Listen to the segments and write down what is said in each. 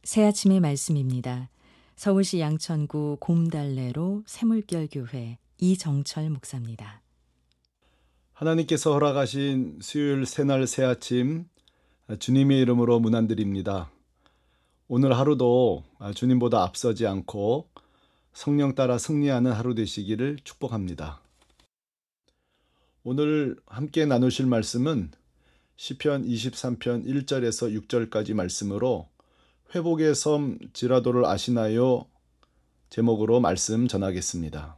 새아침의 말씀입니다. 서울시 양천구 곰달래로 새물결교회 이정철 목사입니다. 하나님께서 허락하신 수요일 새날 새아침 주님의 이름으로 문안드립니다. 오늘 하루도 주님보다 앞서지 않고 성령 따라 승리하는 하루 되시기를 축복합니다. 오늘 함께 나누실 말씀은 시편 23편 1절에서 6절까지 말씀으로 회복의 섬 지라도를 아시나요? 제목으로 말씀 전하겠습니다.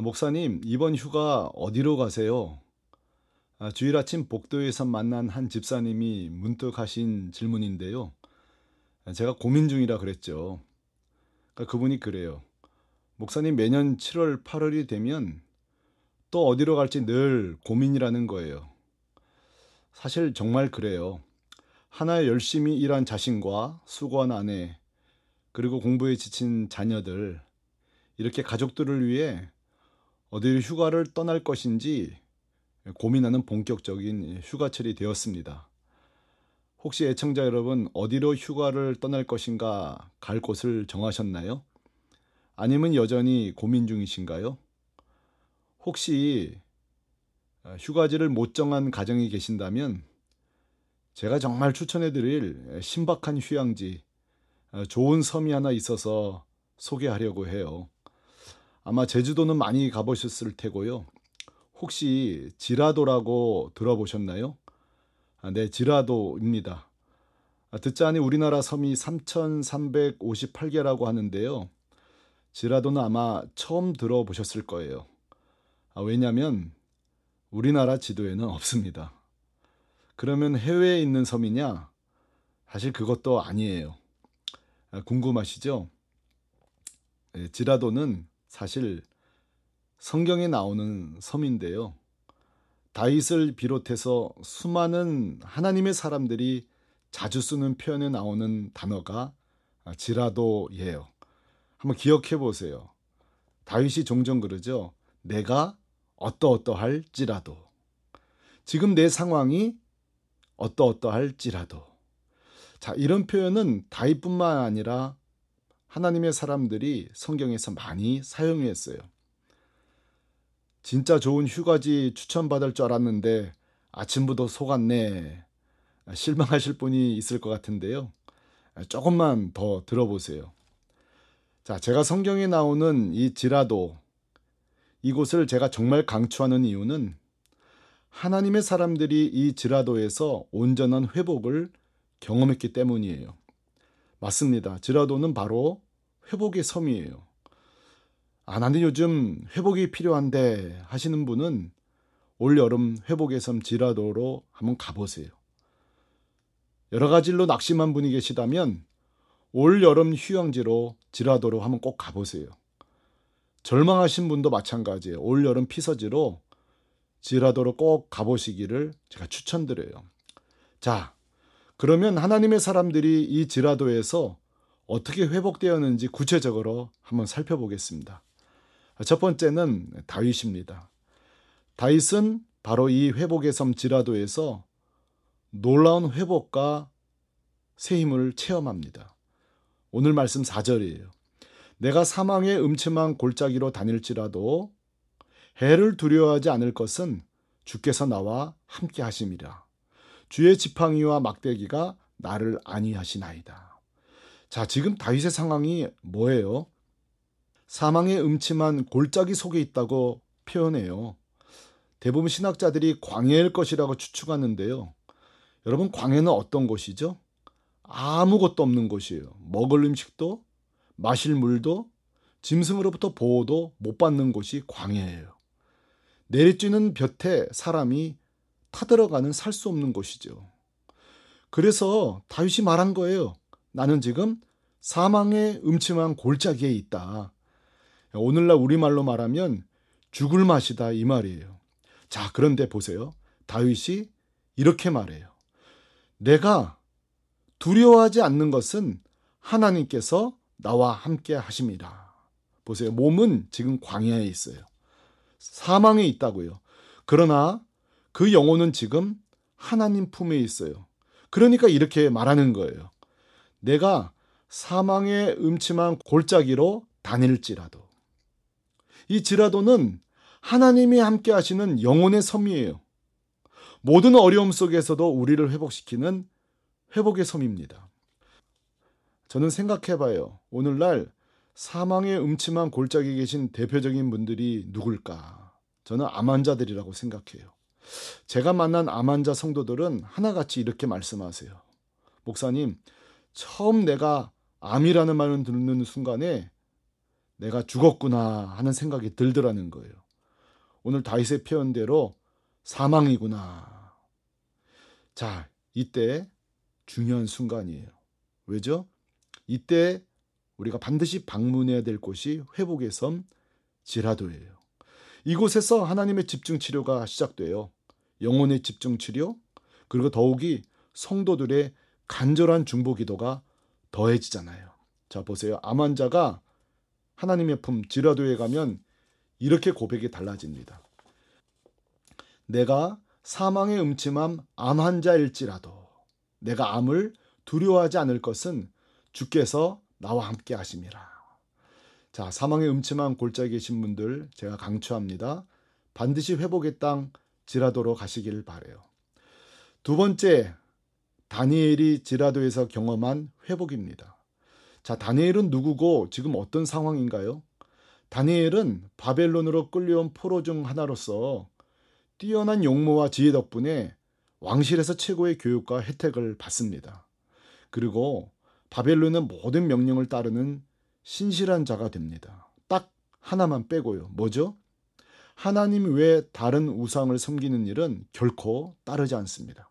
목사님, 이번 휴가 어디로 가세요? 주일 아침 복도에서 만난 한 집사님이 문득 하신 질문인데요. 제가 고민 중이라 그랬죠. 그분이 그래요. 목사님, 매년 7월, 8월이 되면 또 어디로 갈지 늘 고민이라는 거예요. 사실 정말 그래요. 하나에 열심히 일한 자신과 수고한 아내, 그리고 공부에 지친 자녀들, 이렇게 가족들을 위해 어디로 휴가를 떠날 것인지 고민하는 본격적인 휴가철이 되었습니다. 혹시 애청자 여러분, 어디로 휴가를 떠날 것인가 갈 곳을 정하셨나요? 아니면 여전히 고민 중이신가요? 혹시 휴가지를 못 정한 가정이 계신다면 제가 정말 추천해드릴 신박한 휴양지, 좋은 섬이 하나 있어서 소개하려고 해요. 아마 제주도는 많이 가보셨을 테고요. 혹시 지라도라고 들어보셨나요? 네, 지라도입니다. 듣자니 우리나라 섬이 3,358개라고 하는데요. 지라도는 아마 처음 들어보셨을 거예요. 왜냐하면 우리나라 지도에는 없습니다. 그러면 해외에 있는 섬이냐? 사실 그것도 아니에요. 궁금하시죠? 지라도는 사실 성경에 나오는 섬인데요. 다윗을 비롯해서 수많은 하나님의 사람들이 자주 쓰는 표현에 나오는 단어가 지라도예요. 한번 기억해 보세요. 다윗이 종종 그러죠. 내가 어떠어떠할지라도. 지금 내 상황이 어떠어떠할지라도. 자, 이런 표현은 다윗뿐만 아니라 하나님의 사람들이 성경에서 많이 사용했어요. 진짜 좋은 휴가지 추천받을 줄 알았는데 아침부터 속았네. 실망하실 분이 있을 것 같은데요. 조금만 더 들어보세요. 자, 제가 성경에 나오는 이 지라도, 이곳을 제가 정말 강추하는 이유는 하나님의 사람들이 이 지라도에서 온전한 회복을 경험했기 때문이에요. 맞습니다. 지라도는 바로 회복의 섬이에요. 나는 요즘 회복이 필요한데 하시는 분은 올여름 회복의 섬 지라도로 한번 가보세요. 여러 가지로 낙심한 분이 계시다면 올여름 휴양지로 지라도로 한번 꼭 가보세요. 절망하신 분도 마찬가지예요. 올여름 피서지로 지라도로 꼭 가보시기를 제가 추천드려요. 자, 그러면 하나님의 사람들이 이 지라도에서 어떻게 회복되었는지 구체적으로 한번 살펴보겠습니다. 첫 번째는 다윗입니다. 다윗은 바로 이 회복의 섬 지라도에서 놀라운 회복과 새 힘을 체험합니다. 오늘 말씀 4절이에요. 내가 사망의 음침한 골짜기로 다닐지라도 해를 두려워하지 않을 것은 주께서 나와 함께 하심이라. 주의 지팡이와 막대기가 나를 안위하시나이다. 자, 지금 다윗의 상황이 뭐예요? 사망의 음침한 골짜기 속에 있다고 표현해요. 대부분 신학자들이 광야일 것이라고 추측하는데요. 여러분, 광야는 어떤 곳이죠? 아무것도 없는 곳이에요. 먹을 음식도, 마실 물도, 짐승으로부터 보호도 못 받는 곳이 광야예요. 내리쬐는 볕에 사람이 타들어가는 살 수 없는 곳이죠. 그래서 다윗이 말한 거예요. 나는 지금 사망의 음침한 골짜기에 있다. 오늘날 우리말로 말하면 죽을 맛이다 이 말이에요. 자, 그런데 보세요. 다윗이 이렇게 말해요. 내가 두려워하지 않는 것은 하나님께서 나와 함께 하심이라. 보세요. 몸은 지금 광야에 있어요. 사망에 있다고요. 그러나 그 영혼은 지금 하나님 품에 있어요. 그러니까 이렇게 말하는 거예요. 내가 사망의 음침한 골짜기로 다닐지라도. 이 지라도는 하나님이 함께 하시는 영혼의 섬이에요. 모든 어려움 속에서도 우리를 회복시키는 회복의 섬입니다. 저는 생각해봐요. 오늘날 사망의 음침한 골짜기에 계신 대표적인 분들이 누굴까? 저는 암 환자들이라고 생각해요. 제가 만난 암 환자 성도들은 하나같이 이렇게 말씀하세요. 목사님, 처음 내가 암이라는 말을 듣는 순간에 내가 죽었구나 하는 생각이 들더라는 거예요. 오늘 다윗의 표현대로 사망이구나. 자, 이때 중요한 순간이에요. 왜죠? 이때 우리가 반드시 방문해야 될 곳이 회복의 섬 지라도예요. 이곳에서 하나님의 집중 치료가 시작돼요. 영혼의 집중 치료, 그리고 더욱이 성도들의 간절한 중보 기도가 더해지잖아요. 자, 보세요. 암 환자가 하나님의 품 지라도에 가면 이렇게 고백이 달라집니다. 내가 사망의 음침한 암 환자일지라도 내가 암을 두려워하지 않을 것은 주께서 나와 함께 하심이라. 자, 사망의 음침한 골짜기에 계신 분들 제가 강추합니다. 반드시 회복의 땅 지라도로 가시길 바라요. 두 번째, 다니엘이 지라도에서 경험한 회복입니다. 자, 다니엘은 누구고 지금 어떤 상황인가요? 다니엘은 바벨론으로 끌려온 포로 중 하나로서 뛰어난 용모와 지혜 덕분에 왕실에서 최고의 교육과 혜택을 받습니다. 그리고 바벨론의 모든 명령을 따르는 신실한 자가 됩니다. 딱 하나만 빼고요. 뭐죠? 하나님 외에 다른 우상을 섬기는 일은 결코 따르지 않습니다.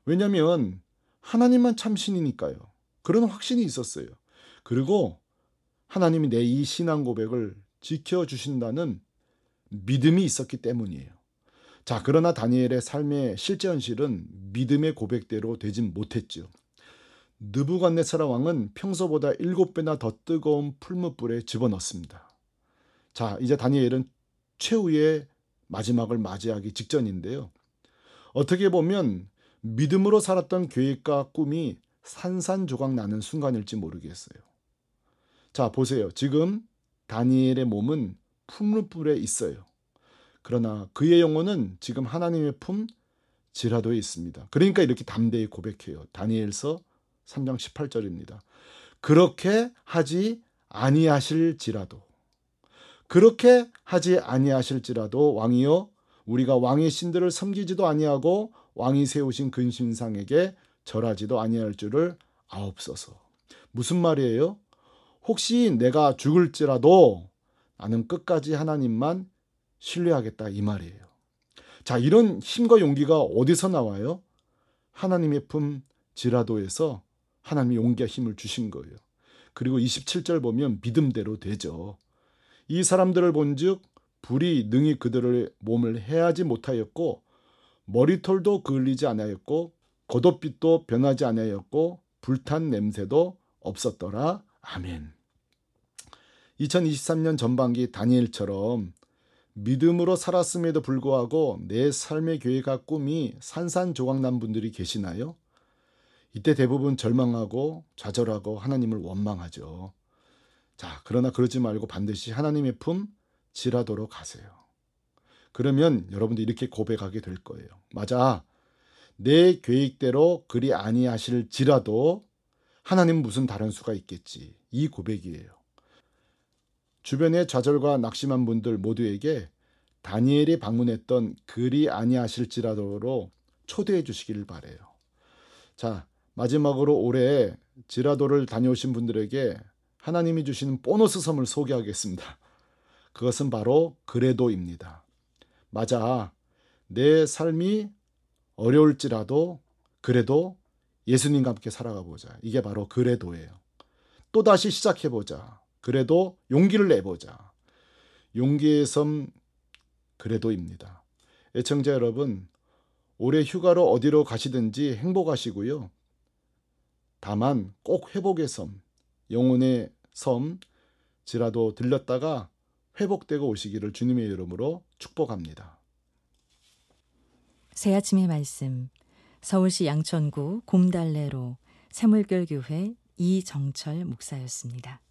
왜냐하면 하나님만 참 신이니까요. 그런 확신이 있었어요. 그리고 하나님이 내 이 신앙 고백을 지켜주신다는 믿음이 있었기 때문이에요. 자, 그러나 다니엘의 삶의 실제 현실은 믿음의 고백대로 되진 못했죠. 느부갓네살 왕은 평소보다 7배나 더 뜨거운 풀무불에 집어넣습니다. 자, 이제 다니엘은 최후의 마지막을 맞이하기 직전인데요. 어떻게 보면 믿음으로 살았던 계획과 꿈이 산산조각 나는 순간일지 모르겠어요. 자, 보세요. 지금 다니엘의 몸은 풀무불에 있어요. 그러나 그의 영혼은 지금 하나님의 품 지라도에 있습니다. 그러니까 이렇게 담대히 고백해요. 다니엘서 3장 18절입니다. 그렇게 하지 아니하실지라도 그렇게 하지 아니하실지라도 왕이여 우리가 왕의 신들을 섬기지도 아니하고 왕이 세우신 근신상에게 절하지도 아니할 줄을 아옵소서. 무슨 말이에요? 혹시 내가 죽을지라도 나는 끝까지 하나님만 신뢰하겠다 이 말이에요. 자, 이런 힘과 용기가 어디서 나와요? 하나님의 품 지라도에서 하나님이 용기와 힘을 주신 거예요. 그리고 27절 보면 믿음대로 되죠. 이 사람들을 본즉 불이 능히 그들의 몸을 해하지 못하였고 머리털도 그을리지 않았고 겉옷빛도 변하지 않았고 불탄 냄새도 없었더라. 아멘. 2023년 전반기 다니엘처럼 믿음으로 살았음에도 불구하고 내 삶의 계획과 꿈이 산산조각난 분들이 계시나요? 이때 대부분 절망하고 좌절하고 하나님을 원망하죠. 자, 그러나 그러지 말고 반드시 하나님의 품 지라도로 가세요. 그러면 여러분도 이렇게 고백하게 될 거예요. 맞아. 내 계획대로 그리 아니하실지라도 하나님은 무슨 다른 수가 있겠지. 이 고백이에요. 주변의 좌절과 낙심한 분들 모두에게 다니엘이 방문했던 그리 아니하실지라도로 초대해 주시기를 바라요. 자, 마지막으로 올해 지라도를 다녀오신 분들에게 하나님이 주시는 보너스 섬을 소개하겠습니다. 그것은 바로 그레도입니다. 맞아. 내 삶이 어려울지라도 그래도 예수님과 함께 살아가 보자. 이게 바로 그레도예요. 또다시 시작해보자. 그래도 용기를 내보자. 용기의 섬 그레도입니다. 애청자 여러분, 올해 휴가로 어디로 가시든지 행복하시고요. 다만 꼭 회복의 섬, 영혼의 섬 지라도 들렸다가 회복되고 오시기를 주님의 이름으로 축복합니다. 새 아침의 말씀. 서울시 양천구 곰달래로 새물결교회 이정철 목사였습니다.